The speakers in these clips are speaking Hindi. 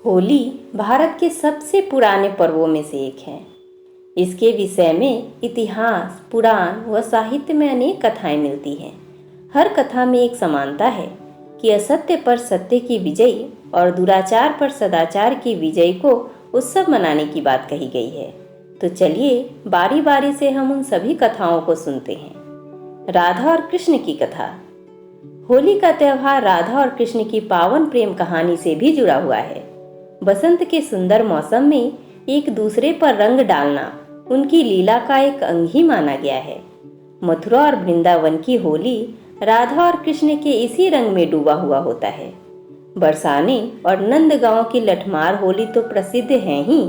होली भारत के सबसे पुराने पर्वों में से एक है। इसके विषय में इतिहास, पुराण व साहित्य में अनेक कथाएं मिलती हैं। हर कथा में एक समानता है कि असत्य पर सत्य की विजय और दुराचार पर सदाचार की विजय को उत्सव मनाने की बात कही गई है। तो चलिए बारी बारी से हम उन सभी कथाओं को सुनते हैं। राधा और कृष्ण की कथा। होली का त्यौहार राधा और कृष्ण की पावन प्रेम कहानी से भी जुड़ा हुआ है। बसंत के सुंदर मौसम में एक दूसरे पर रंग डालना उनकी लीला का एक अंग ही माना गया है। मथुरा और वृंदावन की होली राधा और कृष्ण के इसी रंग में डूबा हुआ होता है। बरसाने और नंदगांव की लठमार होली तो प्रसिद्ध है ही,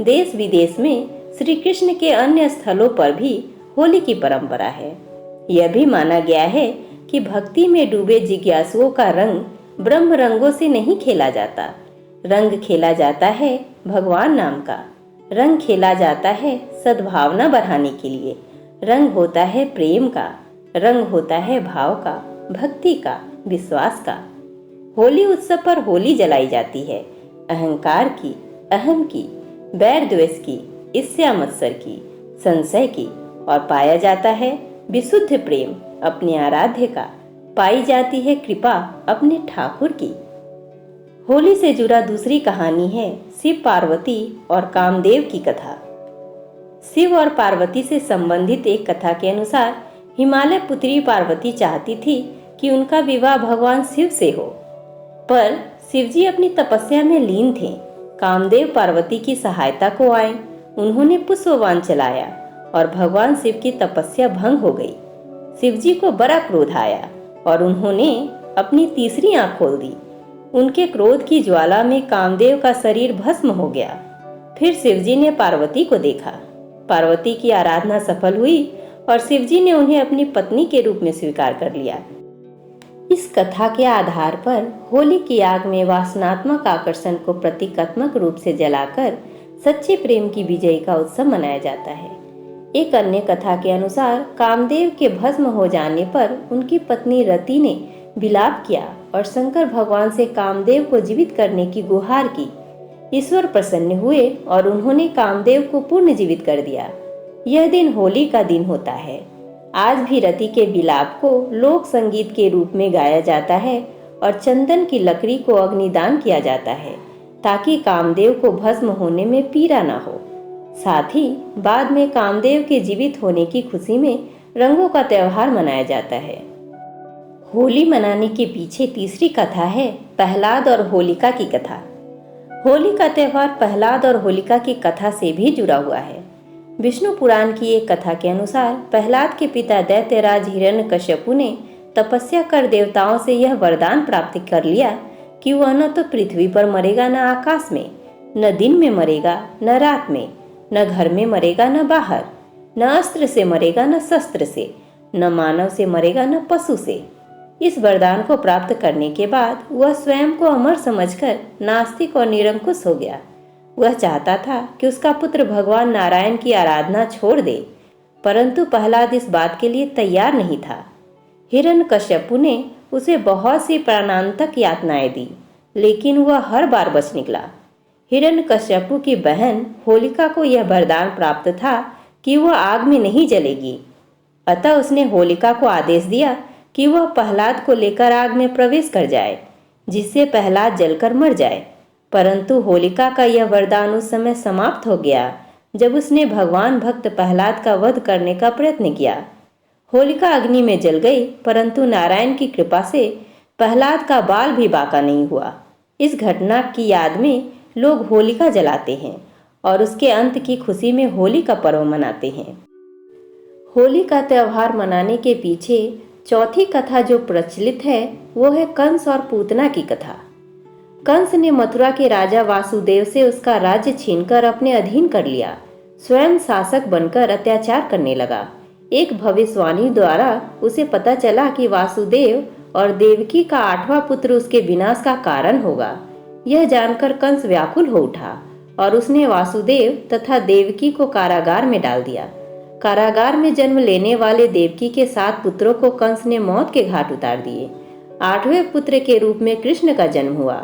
देश विदेश में श्री कृष्ण के अन्य स्थलों पर भी होली की परंपरा है। यह भी माना गया है कि भक्ति में डूबे जिज्ञासुओं का रंग ब्रह्म रंगों से नहीं खेला जाता। रंग खेला जाता है भगवान नाम का। रंग खेला जाता है सद्भावना बढ़ाने के लिए। रंग होता है प्रेम का। रंग होता है भाव का, भक्ति का, विश्वास का। होली उत्सव पर होली जलाई जाती है अहंकार की, अहम की, बैर द्वेष की, ईर्ष्या मत्सर की, संशय की, और पाया जाता है विशुद्ध प्रेम अपने आराध्य का। पाई जाती है कृपा अपने ठाकुर की। होली से जुड़ा दूसरी कहानी है शिव पार्वती और कामदेव की कथा। शिव और पार्वती से संबंधित एक कथा के अनुसार हिमालय पुत्री पार्वती चाहती थी कि उनका विवाह भगवान शिव से हो, पर शिवजी अपनी तपस्या में लीन थे। कामदेव पार्वती की सहायता को आए। उन्होंने पुष्पबाण चलाया और भगवान शिव की तपस्या भंग हो गई। शिवजी को बड़ा क्रोध आया और उन्होंने अपनी तीसरी आंख खोल दी। उनके क्रोध की ज्वाला में कामदेव का शरीर भस्म हो गया। फिर शिवजी ने पार्वती को देखा। पार्वती की आराधना सफल हुई और शिवजी ने उन्हें अपनी पत्नी के रूप में स्वीकार कर लिया। इस कथा के आधार पर होली की आग में वासनात्मक आकर्षण को प्रतीकात्मक रूप से जलाकर सच्चे प्रेम की विजय का उत्सव मनाया जाता है। एक अन्य कथा के अनुसार कामदेव के भस्म हो जाने पर उनकी पत्नी रति ने विलाप किया और शंकर भगवान से कामदेव को जीवित करने की गुहार की। ईश्वर प्रसन्न हुए और उन्होंने कामदेव को पुनः जीवित कर दिया। यह दिन होली का दिन होता है। आज भी रति के विलाप को लोक संगीत के रूप में गाया जाता है और चंदन की लकड़ी को अग्निदान किया जाता है ताकि कामदेव को भस्म होने में पीड़ा न हो। साथ ही बाद में कामदेव के जीवित होने की खुशी में रंगों का त्यौहार मनाया जाता है। होली मनाने के पीछे तीसरी कथा है प्रहलाद और होलिका की कथा। होली का त्यौहार प्रहलाद और होलिका की कथा से भी जुड़ा हुआ है। विष्णु पुराण की एक कथा के अनुसार प्रहलाद के पिता दैत्यराज हिरण्यकश्यपु ने तपस्या कर देवताओं से यह वरदान प्राप्त कर लिया कि वह न तो पृथ्वी पर मरेगा, न आकाश में, न दिन में मरेगा, न रात में, न घर में मरेगा, न बाहर, न अस्त्र से मरेगा, न शस्त्र से, न मानव से मरेगा, न पशु से। इस वरदान को प्राप्त करने के बाद वह स्वयं को अमर समझकर नास्तिक और निरंकुश हो गया। वह चाहता था कि उसका पुत्र भगवान नारायण की आराधना छोड़ दे, परंतु प्रहलाद इस बात के लिए तैयार नहीं था। हिरण्यकश्यपु ने उसे बहुत सी प्राणांतक यातनाएं दी, लेकिन वह हर बार बच निकला। हिरण्यकश्यपु की बहन होलिका को यह वरदान प्राप्त था कि वह आग में नहीं जलेगी। अतः उसने होलिका को आदेश दिया कि वह प्रहलाद को लेकर आग में प्रवेश कर जाए, जिससे प्रहलाद जलकर मर जाए। परंतु होलिका का यह वरदान उस समय समाप्त हो गया जब उसने भगवान भक्त प्रहलाद का वध करने का प्रयत्न किया। होलिका अग्नि में जल गई, परंतु नारायण की कृपा से प्रहलाद का बाल भी बाका नहीं हुआ। इस घटना की याद में लोग होलिका जलाते हैं और उसके अंत की खुशी में होली का पर्व मनाते हैं। होली का त्यौहार मनाने के पीछे चौथी कथा जो प्रचलित है वो है कंस और पूतना की कथा। कंस ने मथुरा के राजा वासुदेव से उसका राज्य छीनकर अपने अधीन कर लिया। स्वयं शासक बनकर अत्याचार करने लगा। एक भविष्यवाणी द्वारा उसे पता चला कि वासुदेव और देवकी का 8वां पुत्र उसके विनाश का कारण होगा। यह जानकर कंस व्याकुल हो उठा और उसने वासुदेव तथा देवकी को कारागार में डाल दिया। कारागार में जन्म लेने वाले देवकी के 7 पुत्रों को कंस ने मौत के घाट उतार दिए। 8वें पुत्र के रूप में कृष्ण का जन्म हुआ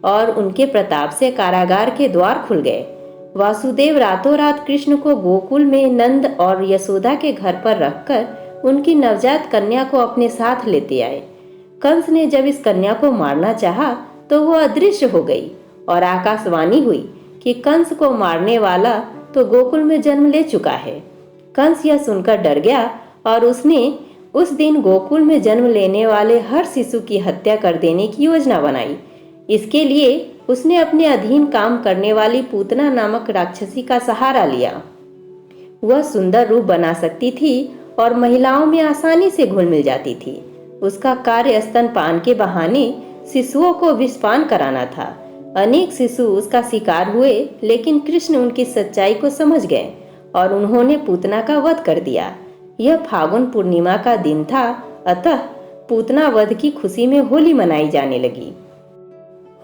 और उनके प्रताप से कारागार के द्वार खुल गए। वासुदेव रातों रात कृष्ण को गोकुल में नंद और यशोदा के घर पर रखकर उनकी नवजात कन्या को अपने साथ लेते आए। कंस ने जब इस कन्या को मारना चाहा तो वो अदृश्य हो गई और आकाशवाणी हुई कि कंस को मारने वाला तो गोकुल में जन्म ले चुका है। कंस यह सुनकर डर गया और उसने उस दिन गोकुल में जन्म लेने वाले हर शिशु की हत्या कर देने की योजना बनाई। इसके लिए उसने अपने अधीन काम करने वाली पूतना नामक राक्षसी का सहारा लिया। वह सुंदर रूप बना सकती थी और महिलाओं में आसानी से घुल मिल जाती थी। उसका कार्य स्तनपान के बहाने शिशुओं को विषपान कराना था। अनेक शिशु उसका शिकार हुए, लेकिन कृष्ण उनकी सच्चाई को समझ गए और उन्होंने पूतना का वध कर दिया। यह फागुन पूर्णिमा का दिन था, अतः पूतना वध की खुशी में होली मनाई जाने लगी।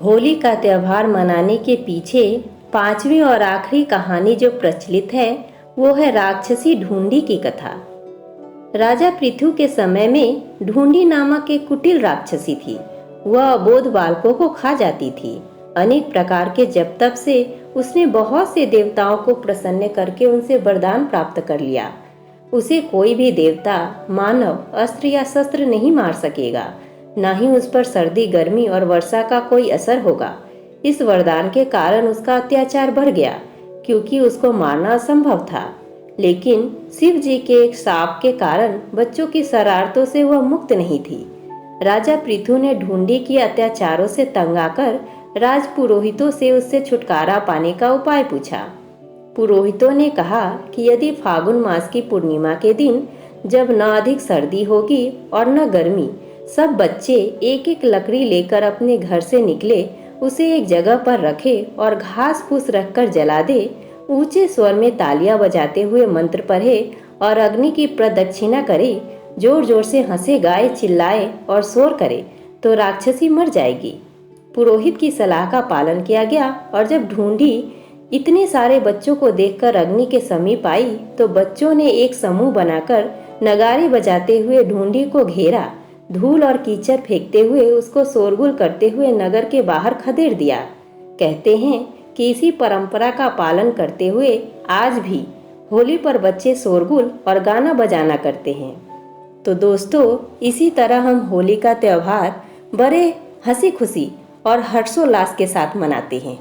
होली का त्यौहार मनाने के पीछे पांचवी और आखिरी कहानी जो प्रचलित है वो है राक्षसी ढूंढी की कथा। राजा पृथु के समय में ढूंढी नामक एक कुटिल राक्षसी थी। वह अबोध बालकों को खा जाती थी। अनेक प्रकार के जप तप से उसने बहुत से देवताओं को प्रसन्न करके उनसे वरदान प्राप्त कर लिया। उसे कोई भी देवता, मानव अस्त्र या शस्त्र नहीं मार सकेगा, न ही उस पर सर्दी, गर्मी और वर्षा का कोई असर होगा। इस वरदान के कारण उसका अत्याचार बढ़ गया, क्योंकि उसको मारना असंभव था। लेकिन शिव जी के एक शाप के कारण बच्चों की शरारतों से वह मुक्त नहीं थी। राजा पृथु ने ढूंढी के अत्याचारों से तंग आकर राज पुरोहितों से उससे छुटकारा पाने का उपाय पूछा। पुरोहितों ने कहा कि यदि फागुन मास की पूर्णिमा के दिन, जब न अधिक सर्दी होगी और न गर्मी, सब बच्चे एक एक लकड़ी लेकर अपने घर से निकले, उसे एक जगह पर रखे और घास फूस रखकर जला दे, ऊंचे स्वर में तालियां बजाते हुए मंत्र पढ़े और अग्नि की प्रदक्षिणा करे, जोर जोर से हंसे, गाए, चिल्लाए और शोर करे, तो राक्षसी मर जाएगी। पुरोहित की सलाह का पालन किया गया और जब ढूंढी इतने सारे बच्चों को देखकर अग्नि के समीप आई तो बच्चों ने एक समूह बनाकर नगारे बजाते हुए ढूंढी को घेरा। धूल और कीचड़ फेंकते हुए उसको शोरगुल करते हुए नगर के बाहर खदेड़ दिया। कहते हैं कि इसी परंपरा का पालन करते हुए आज भी होली पर बच्चे शोरगुल और गाना बजाना करते हैं। तो दोस्तों, इसी तरह हम होली का त्यौहार बड़े हंसी खुशी और हर्षोल्लास के साथ मनाते हैं।